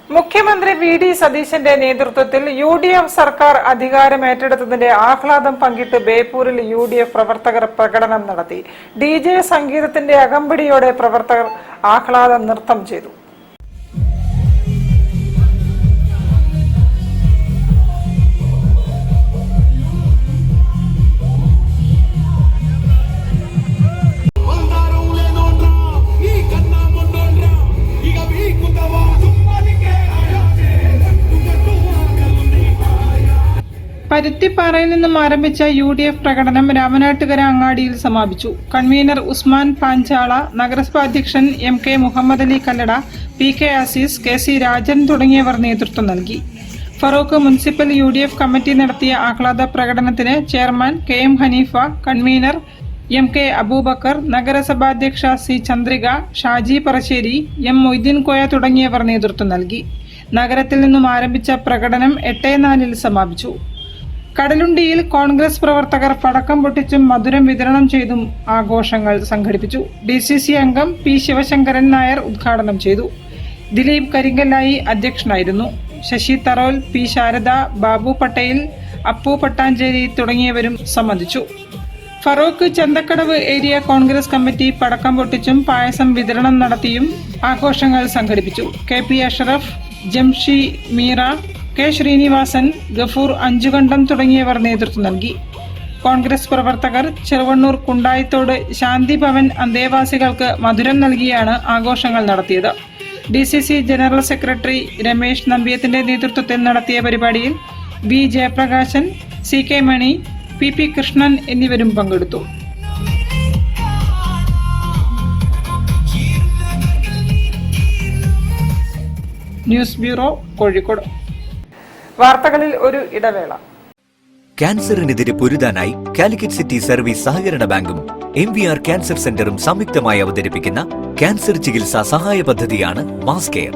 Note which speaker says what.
Speaker 1: മുഖ്യമന്ത്രി വി.ഡി. സതീശന്റെ നേതൃത്വത്തിൽ യു.ഡി.എഫ് സർക്കാർ അധികാരം ഏറ്റെടുത്തതിന്റെ ആഹ്ലാദം പങ്കിട്ട് ബേപ്പൂരിൽ യു.ഡി.എഫ് പ്രവർത്തകർ പ്രകടനം നടത്തി. DJ സംഗീതത്തിന്റെ അകമ്പടിയോടെ പ്രവർത്തകർ ആഹ്ലാദ നൃത്തം ചെയ്തു. പരുത്തിപ്പാറയിൽ നിന്നും ആരംഭിച്ച യു.ഡി.എഫ് പ്രകടനം രാമനാട്ടുകര അങ്ങാടിയിൽ സമാപിച്ചു. കൺവീനർ ഉസ്മാൻ പാഞ്ചാള, നഗരസഭാ അധ്യക്ഷൻ M.K. Muhammad Ali Kallada, P.K. Azeez, K.C. Rajan തുടങ്ങിയവർ നേതൃത്വം നൽകി. ഫറൂഖ് മുനിസിപ്പൽ യു.ഡി.എഫ് കമ്മിറ്റി നടത്തിയ ആഹ്ലാദ പ്രകടനത്തിന് chairman K.M. Haneefa, convenor M.K. Aboobacker, നഗരസഭാധ്യക്ഷ C. ചന്ദ്രിക, ഷാജി പറശ്ശേരി, M. മൊയ്തീൻ കോയ തുടങ്ങിയവർ നേതൃത്വം നൽകി. നഗരത്തിൽ നിന്നും ആരംഭിച്ച പ്രകടനം 8:04 സമാപിച്ചു. കടലുണ്ടിയിൽ കോൺഗ്രസ് പ്രവർത്തകർ പടക്കം പൊട്ടിച്ചും മധുരം വിതരണം ചെയ്തും ആഘോഷങ്ങൾ സംഘടിപ്പിച്ചു. DCC അംഗം P. ശിവശങ്കരൻ നായർ ഉദ്ഘാടനം ചെയ്തു. ദിലീപ് കരിങ്കല്ലായി അധ്യക്ഷനായിരുന്നു. ശശി തറോൽ, P. ശാരദ, ബാബു പട്ടേൽ, അപ്പു പട്ടാഞ്ചേരി തുടങ്ങിയവരും സംബന്ധിച്ചു. ഫറൂഖ് ചന്തക്കടവ് ഏരിയ കോൺഗ്രസ് കമ്മിറ്റി പടക്കം പൊട്ടിച്ചും പായസം വിതരണം നടത്തിയും ആഘോഷങ്ങൾ സംഘടിപ്പിച്ചു. K.P. അഷറഫ്, ജംഷി മീറ, K. ശ്രീനിവാസൻ, ഗഫൂർ അഞ്ചുകണ്ടം തുടങ്ങിയവർ നേതൃത്വം നൽകി. കോൺഗ്രസ് പ്രവർത്തകർ ചെറുവണ്ണൂർ കുണ്ടായിത്തോട് ശാന്തി ഭവൻ അന്തേവാസികൾക്ക് മധുരം നൽകിയാണ് ആഘോഷങ്ങൾ നടത്തിയത്. DCC ജനറൽ സെക്രട്ടറി രമേശ് നമ്പ്യത്തിന്റെ നേതൃത്വത്തിൽ നടത്തിയ പരിപാടിയിൽ B. ജയപ്രകാശൻ, C.K. മണി, P.P. കൃഷ്ണൻ എന്നിവരും പങ്കെടുത്തു. News bureau, Kozhikode. വാർത്തകളിൽ ഒരു ഇടവേള.
Speaker 2: ക്യാൻസറിനെതിരെ പൊരുതാനായി കാലിക്കറ്റ് സിറ്റി സർവീസ് സഹകരണ ബാങ്കും MVR ക്യാൻസർ സെന്ററും സംയുക്തമായി അവതരിപ്പിക്കുന്ന ക്യാൻസർ ചികിത്സാ സഹായ പദ്ധതിയാണ് മാസ് കെയർ.